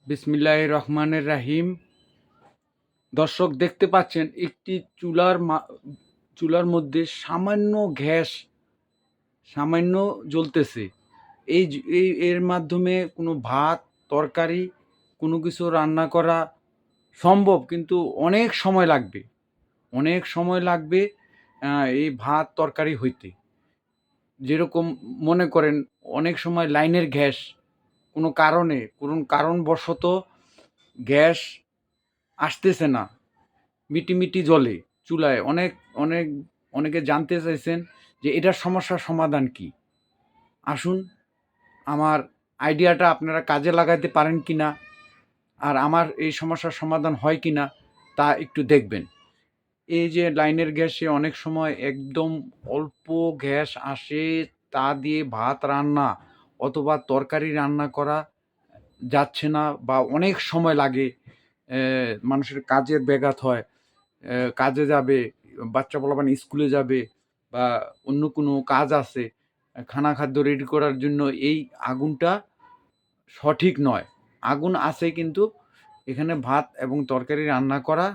বিসমিল্লাহির রহমানির রাহিম। দর্শক দেখতে পাচ্ছেন একটি চুলার মধ্যে সামান্য জ্বলতেছে। এর মাধ্যমে কোনো ভাত, তরকারি কোনো কিছু রান্না করা সম্ভব, কিন্তু অনেক সময় লাগবে। অনেক সময় লাগবে এই ভাত, তরকারি হইতে। যেরকম মনে করেন অনেক সময় লাইনের গ্যাস কোনো কারণবশত গ্যাস আসতেছে না, মিটিমিটি জ্বলে চুলায়। অনেকে জানতে চাইছেন যে এটার সমস্যার সমাধান কি। আসুন, আমার আইডিয়াটা আপনারা কাজে লাগাতে পারেন কিনা, আর আমার এই সমস্যার সমাধান হয় কিনা তা একটু দেখবেন। এই যে লাইনের গ্যাসে অনেক সময় একদম অল্প গ্যাস আসে, তা দিয়ে ভাত রান্না অথবা তরকারি রান্না করা যাচ্ছে না, বা অনেক সময় লাগে। মানুষের কাজের ব্যাঘাত হয়, কাজে যাবে, বাচ্চা পোলাপান স্কুলে যাবে, বা অন্য কোনো কাজ আছে, খাদ্য রেডি করার জন্য এই আগুনটা সঠিক নয়। আগুন আছে, কিন্তু এখানে ভাত এবং তরকারি রান্না করা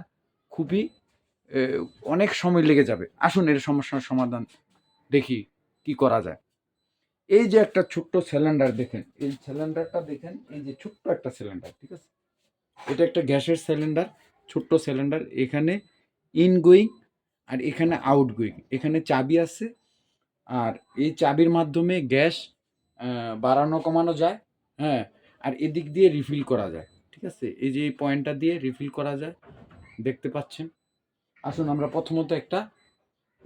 খুবই অনেক সময় লেগে যাবে। আসুন এর সমস্যার সমাধান দেখি কি করা যায়। এই যে একটা ছোট্ট সিলিন্ডার দেখেন, এই সিলিন্ডারটা দেখেন, এই যে ছোট্ট একটা সিলিন্ডার, ঠিক আছে? এটা একটা গ্যাসের সিলিন্ডার, ছোট্ট সিলিন্ডার। এখানে ইনগোয়িং আর এখানে আউটগোয়িং, এখানে চাবি আছে। আর এই চাবির মাধ্যমে গ্যাস বাড়ানো কমানো যায়। হ্যাঁ, আর এদিক দিয়ে রিফিল করা যায়, ঠিক আছে? এই যে এই পয়েন্টটা দিয়ে রিফিল করা যায়, দেখতে পাচ্ছেন। আসুন আমরা প্রথমত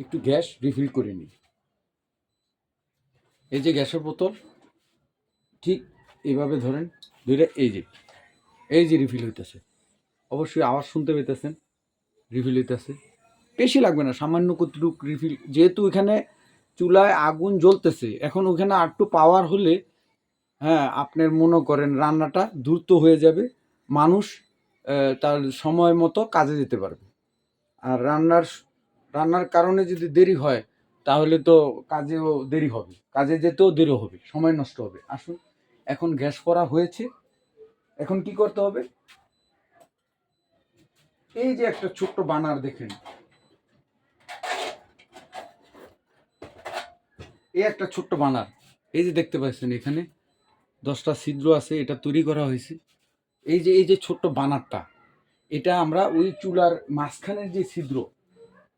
একটু গ্যাস রিফিল করে নিই। এই যে গ্যাসের বোতল, ঠিক এইভাবে ধরেন, ধরে এই যে রিফিল হইতেছে। অবশ্যই আওয়াজ শুনতে পেতেছেন, রিফিল হইতেছে। বেশি লাগবে না, সামান্য কতটুক রিফিল, যেহেতু এখানে চুলায় আগুন জ্বলতেছে। এখন ওখানে আর একটু পাওয়ার হলে, হ্যাঁ, আপনার মনে করেন রান্নাটা দ্রুত হয়ে যাবে। মানুষ তার সময় মতো কাজে যেতে পারবে। আর রান্নার কারণে যদি দেরি হয়, তাহলে তো কাজেও দেরি হবে, কাজে যেতেও দেরি হবে, সময় নষ্ট হবে। আসুন, এখন গ্যাস করা হয়েছে, এখন কি করতে হবে? এই যে একটা ছোট্ট বানার দেখেন, এই একটা ছোট্ট বানার, এই যে দেখতে পাচ্ছেন এখানে 10টা ছিদ্র আছে, এটা তৈরি করা হয়েছে। এই যে ছোট্ট বানারটা, এটা আমরা ওই চুলার মাঝখানের যে ছিদ্র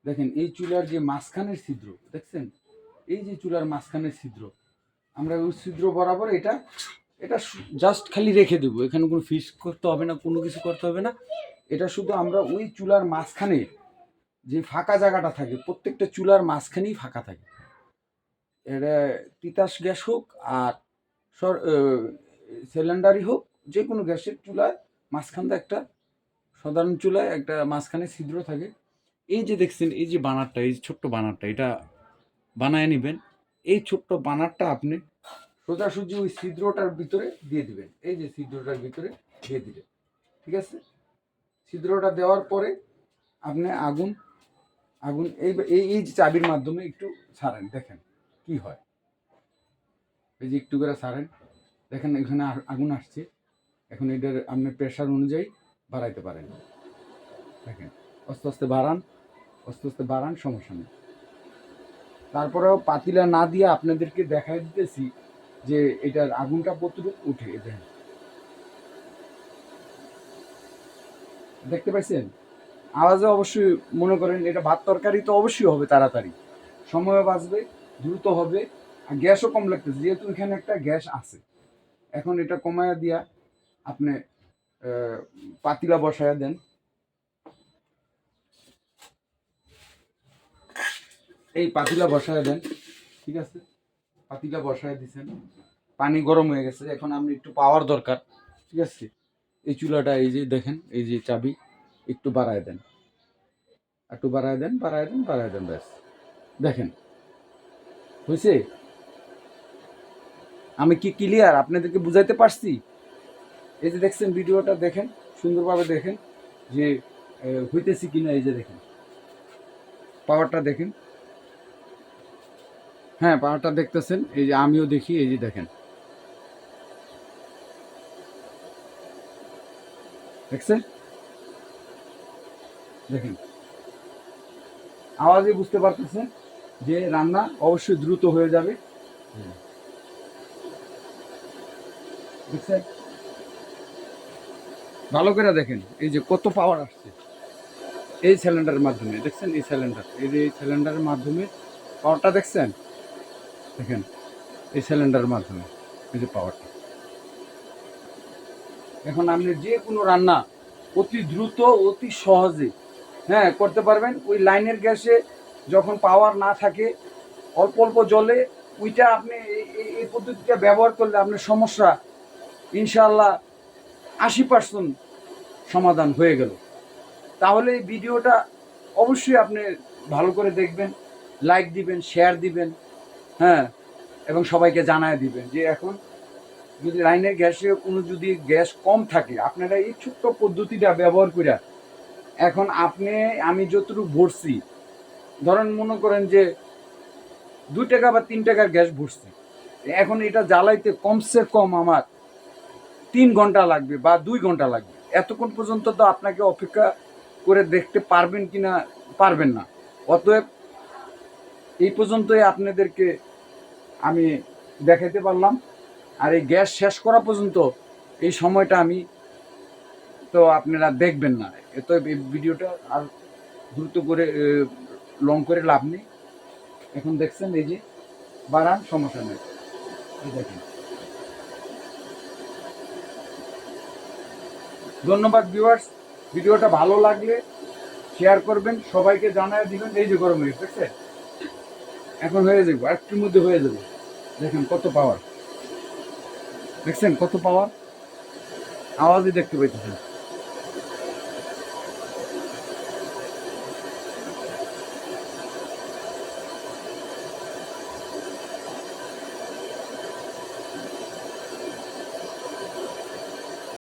দেখেন, এই চুলার যে মাঝখানের ছিদ্র দেখছেন, এই যে চুলার মাঝখানের ছিদ্র, আমরা ওই ছিদ্র বরাবর এটা এটা জাস্ট খালি রেখে দেবো। এখানে কোনো ফিক্স করতে হবে না, কোনো কিছু করতে হবে না। এটা শুধু আমরা ওই চুলার মাঝখানে যে ফাঁকা জায়গাটা থাকে, প্রত্যেকটা চুলার মাঝখানেই ফাঁকা থাকে। এটা তিতাস গ্যাস হোক আর সিলিন্ডারই হোক, যে কোনো গ্যাসের চুলায় মাঝখানটা একটা, সাধারণ চুলায় একটা মাঝখানে ছিদ্র থাকে। এই যে দেখছেন, এই যে বানারটা, এই ছোট্ট বানারটা, এটা বানায় নেবেন। এই ছোট্ট বানারটা আপনি সোজাসুজি ওই ছিদ্রটার ভিতরে দিয়ে দিবেন। এই যে ছিদ্রটার ভিতরে দিয়ে দিবেন, ঠিক আছে? ছিদ্রটা দেওয়ার পরে আপনি আগুন আগুন এই এই এই যে চাবির মাধ্যমে একটু ছাড়েন, দেখেন কি হয়। এই যে একটু করে ছাড়েন, দেখেন এখানে আগুন আসছে। এখন এটার আপনি প্রেশার অনুযায়ী বাড়াইতে পারেন। দেখেন, আস্তে আস্তে বাড়ান, আস্তে আস্তে বাড়ান, সমস্যা নেই। তারপরেও পাতিলা না দিয়ে আপনাদেরকে দেখাই দিতেছি যে এটার আগুনটা কতটুকু উঠে। দেখতে পাইছেন? আওয়াজে অবশ্যই মনে করেন এটা ভাত তরকারি তো অবশ্যই হবে তাড়াতাড়ি, সময়ও বাঁচবে, দ্রুত হবে, আর গ্যাসও কম লাগতেছে, যেহেতু এখানে একটা গ্যাস আছে। এখন এটা কমায়া দিয়া আপনি পাতিলা বসায়া দেন। এই পাতিলা বসায়া দেন, ঠিক আছে? পাতিলা বসায় দিছেন, পানি গরম হয়ে গেছে। এখন আপনি একটু পাওয়ার দরকার, ঠিক আছে? এই চুলাটা, এই যে দেখেন, এই যে চাবি, একটু বাড়ায় দেন, একটু বাড়ায় দেন, বাড়ায় দেন, বাড়ায় দেন, ব্যাস। দেখেন হয়েছে? আমি কি ক্লিয়ার আপনাদেরকে বুঝাইতে পারছি? এই যে দেখছেন, ভিডিওটা দেখেন, সুন্দরভাবে দেখেন যে হইতেছি কিনা। এই যে দেখেন, পাওয়ারটা দেখেন। হ্যাঁ, পাওয়ারটা দেখতেছেন, এই যে আমিও দেখি, এই যে দেখেন। দেখছেন, দেখেন আওয়াজে বুঝতে পারতেছেন যে রান্না অবশ্যই দ্রুত হয়ে যাবে। দেখছেন, ভালো করে দেখেন এই যে কত পাওয়ার আসছে এই সিলিন্ডারের মাধ্যমে। দেখছেন এই সিলিন্ডার, এই যে এই সিলিন্ডারের মাধ্যমে পাওয়ারটা দেখছেন, দেখেন এই সিলিন্ডারের মাধ্যমে এই যে পাওয়ারটা। এখন আপনি যে কোনো রান্না অতি দ্রুত অতি সহজে হ্যাঁ করতে পারবেন। ওই লাইনের গ্যাসে যখন পাওয়ার না থাকে অল্প অল্প জলে ওইটা আপনি এই পদ্ধতিটা ব্যবহার করলে আপনার সমস্যা ইনশাআল্লাহ 80% সমাধান হয়ে গেল। তাহলে এই ভিডিওটা অবশ্যই আপনি ভালো করে দেখবেন, লাইক দিবেন, শেয়ার দিবেন, হ্যাঁ, এবং সবাইকে জানায় দিবেন যে এখন যদি লাইনের গ্যাসে কোনো যদি গ্যাস কম থাকে আপনারা এই ছোট্ট পদ্ধতিটা ব্যবহার করে এখন আমি যতটুকু ভরছি, ধরেন মনে করেন যে 2 টাকা বা 3 টাকার গ্যাস ভরছি, এখন এটা জ্বালাইতে কমসে কম আমার 3 ঘন্টা লাগবে বা 2 ঘন্টা লাগবে। এতক্ষণ পর্যন্ত তো আপনাকে অপেক্ষা করে দেখতে পারবেন কিনা পারবেন না। অতএব এই পর্যন্তই আপনাদেরকে আমি দেখাইতে পারলাম। আর এই গ্যাস শেষ করা পর্যন্ত এই সময়টা আমি তো আপনারা দেখবেন না। এত এই ভিডিওটা আর দ্রুত করে লং করে লাভ নেই। এখন দেখছেন এই যে বাড়ান, সমস্যা নেই, এই দেখেন। ধন্যবাদ ভিউয়ার্স, ভিডিওটা ভালো লাগলে শেয়ার করবেন, সবাইকে জানায় দিবেন। এই যে গরম হয়ে গেছে, এখন হয়ে যাবে, একটুর মধ্যে হয়ে যাবে। দেখেন কত পাওয়ার, দেখছেন কত পাওয়ার, আওয়াজই দেখতে পাইতেছেন।